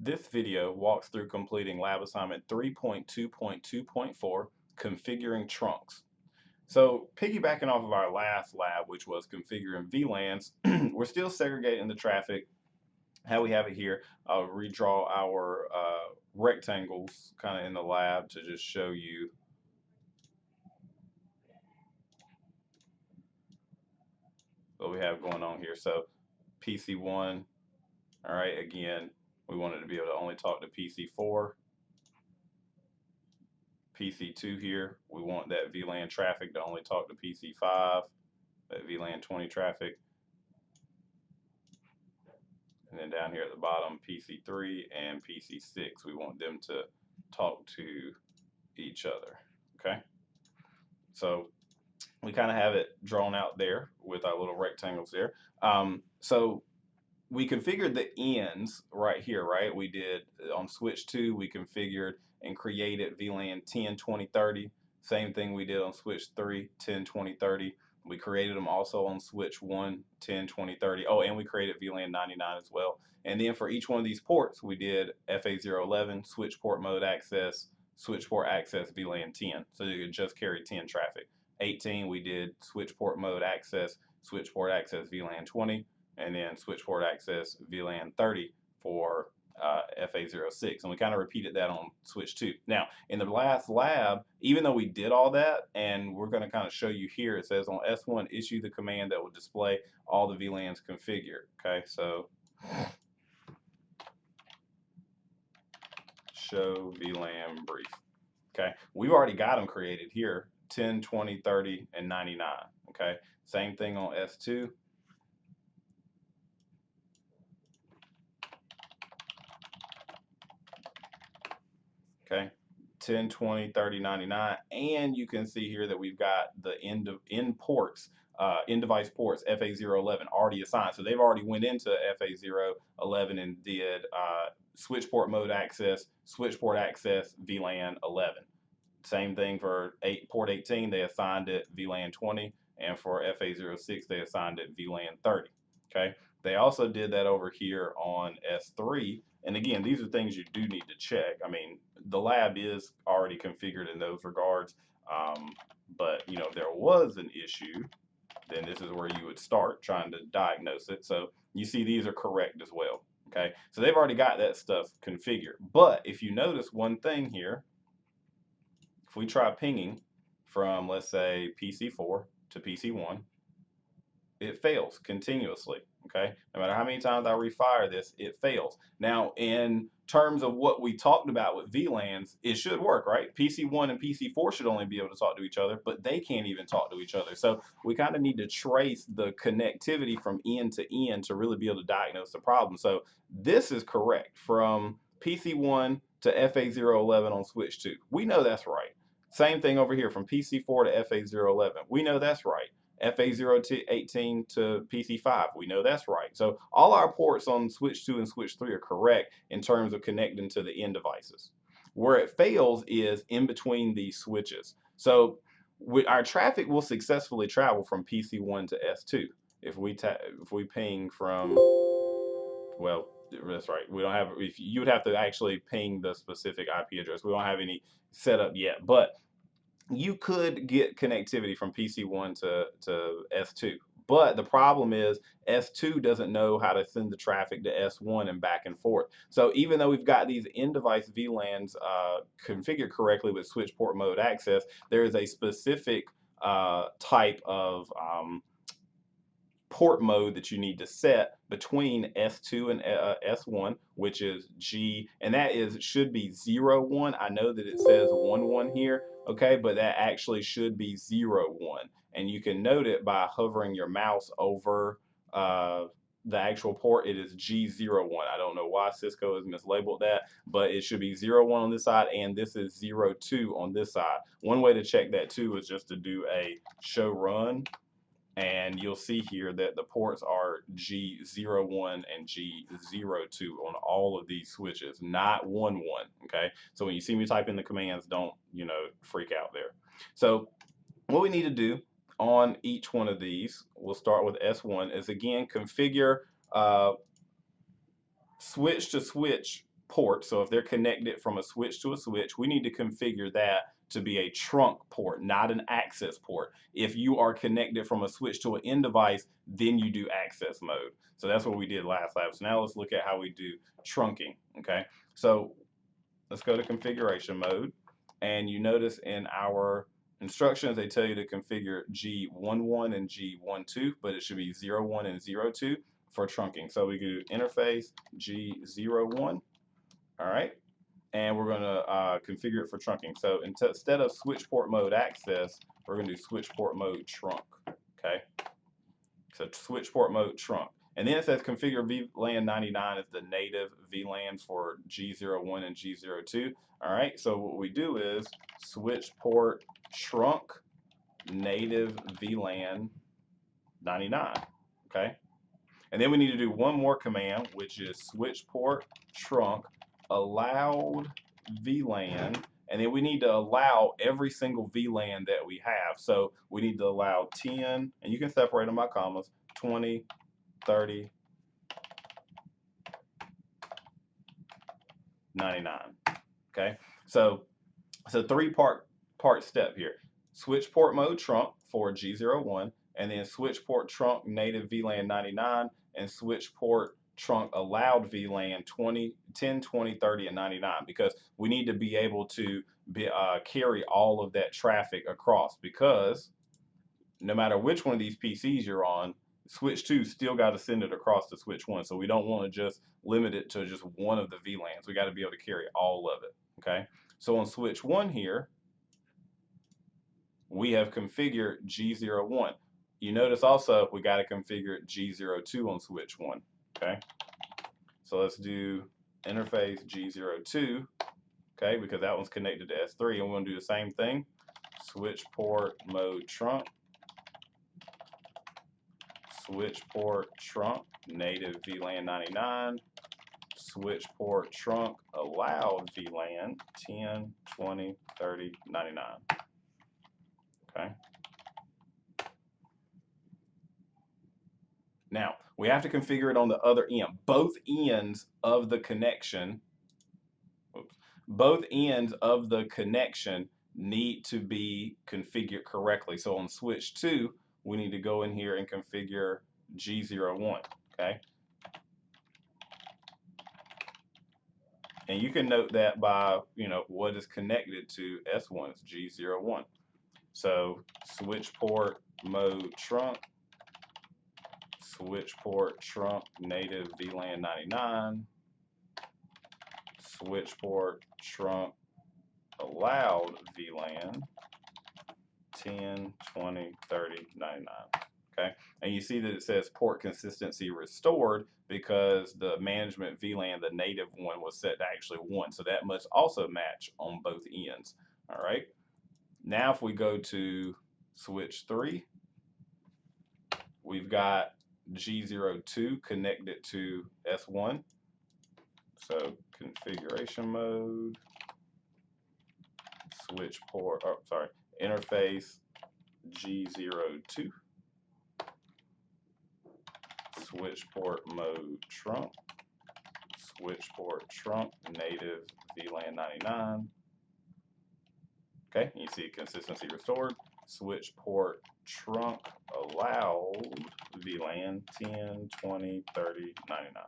This video walks through completing lab assignment 3.2.2.4, configuring trunks. So piggybacking off of our last lab, which was configuring VLANs, we're still segregating the traffic, how we have it here. I'll redraw our rectangles kind of in the lab to just show you what we have going on here. So PC1, all right, again, we wanted to be able to only talk to PC4. PC2 here, we want that VLAN traffic to only talk to PC5, that VLAN 20 traffic. And then down here at the bottom, PC3 and PC6, we want them to talk to each other, okay? So we kind of have it drawn out there with our little rectangles there. So we configured the ends right here, right? We did on switch 2, we configured and created VLAN 10, 20, 30. Same thing we did on switch 3, 10, 20, 30. We created them also on switch 1, 10, 20, 30. Oh, and we created VLAN 99 as well. And then for each one of these ports, we did FA011, switch port mode access, switch port access VLAN 10. So you could just carry 10 traffic. 18, we did switch port mode access, switch port access VLAN 20, and then switch port access VLAN 30 for FA06. And we kind of repeated that on switch 2. Now, in the last lab, even though we did all that, and we're going to kind of show you here, it says on S1, issue the command that will display all the VLANs configured. Okay, so show VLAN brief. Okay, we've already got them created here, 10, 20, 30, and 99. Okay, same thing on S2. Okay, 10, 20, 30, 99. And you can see here that we've got the end ports, end device ports, FA011 already assigned. So they've already went into FA011 and did switch port mode access, switch port access, VLAN 11. Same thing for port 18, they assigned it VLAN 20, and for FA06, they assigned it VLAN 30. Okay, they also did that over here on S3. And again, these are things you do need to check. I mean, the lab is already configured in those regards. But you know, if there was an issue, then this is where you would start trying to diagnose it. So you see these are correct as well. Okay, so they've already got that stuff configured. But if you notice one thing here, if we try pinging from, let's say, PC4 to PC1, it fails continuously. Okay, no matter how many times I refire this, it fails. Now, in terms of what we talked about with VLANs, it should work, right? PC1 and PC4 should only be able to talk to each other, but they can't even talk to each other. So we kind of need to trace the connectivity from end to end to really be able to diagnose the problem. So this is correct from PC1 to FA011 on switch 2. We know that's right. Same thing over here from PC4 to FA011. We know that's right. FA018 to PC5. We know that's right. So all our ports on switch 2 and switch 3 are correct in terms of connecting to the end devices. Where it fails is in between these switches. So our traffic will successfully travel from PC1 to S2 if we ping from, well, that's right. We don't have, if you would have to actually ping the specific IP address. We don't have any set up yet, but you could get connectivity from PC1 to S2. But the problem is S2 doesn't know how to send the traffic to S1 and back and forth. So even though we've got these end-device VLANs configured correctly with switch port mode access, there is a specific type of port mode that you need to set between S2 and S1, which is G, and that should be 01. I know that it says 11 here, okay, but that actually should be 01. And you can note it by hovering your mouse over the actual port. It is G01. I don't know why Cisco has mislabeled that, but it should be 01 on this side, and this is 02 on this side. One way to check that too is just to do a show run, and you'll see here that the ports are G01 and G02 on all of these switches, not 11, okay? So when you see me type in the commands, don't, freak out there. So what we need to do on each one of these, we'll start with S1, is again configure switch to switch port. So if they're connected from a switch to a switch, we need to configure that to be a trunk port, not an access port. If you are connected from a switch to an end device, then you do access mode. So that's what we did last lab. So now let's look at how we do trunking, okay? So let's go to configuration mode, and you notice in our instructions they tell you to configure G11 and G12, but it should be 01 and 02 for trunking. So we do interface G01, all right, and we're going to configure it for trunking. So instead of switch port mode access, we're going to do switch port mode trunk, okay? So switch port mode trunk. And then it says configure VLAN 99 as the native VLANs for G01 and G02. All right, so what we do is switch port trunk native VLAN 99, okay? And then we need to do one more command, which is switch port trunk allowed VLAN, and then we need to allow every single VLAN that we have. So we need to allow 10, and you can separate them by commas, 20, 30, 99. Okay, so it's a three-part step here. Switch port mode trunk for G01, and then switch port trunk native VLAN 99, and switch port trunk allowed VLAN 20, 10, 20, 30, and 99, because we need to be able to carry all of that traffic across, because no matter which one of these PCs you're on, switch 2 still got to send it across to switch 1. So we don't want to just limit it to just one of the VLANs. We got to be able to carry all of it. Okay. So on switch 1 here, we have configured G01. You notice also we got to configure G02 on switch 1. Okay. So let's do interface G02. Okay, because that one's connected to S3, and we're going to do the same thing. Switch port mode trunk. Switch port trunk native VLAN 99, switch port trunk allowed VLAN 10, 20, 30, 99. Okay. Now we have to configure it on the other end. Both ends of the connection, both ends of the connection need to be configured correctly. So on switch 2, we need to go in here and configure G01, okay? And you can note that by, what is connected to S1 is G01. So switch port mode trunk, switch port trunk native VLAN 99, switch port trunk allowed VLAN 10, 20, 30, 99. Okay, and you see that it says port consistency restored because the management VLAN, the native one, was set to actually 1. So that must also match on both ends. All right. Now if we go to switch 3, we've got G02 connected to S1. So configuration mode, switch port, interface G02, switch port mode trunk, switch port trunk native VLAN 99. Okay, you see consistency restored. Switch port trunk allowed VLAN 10, 20, 30, 99.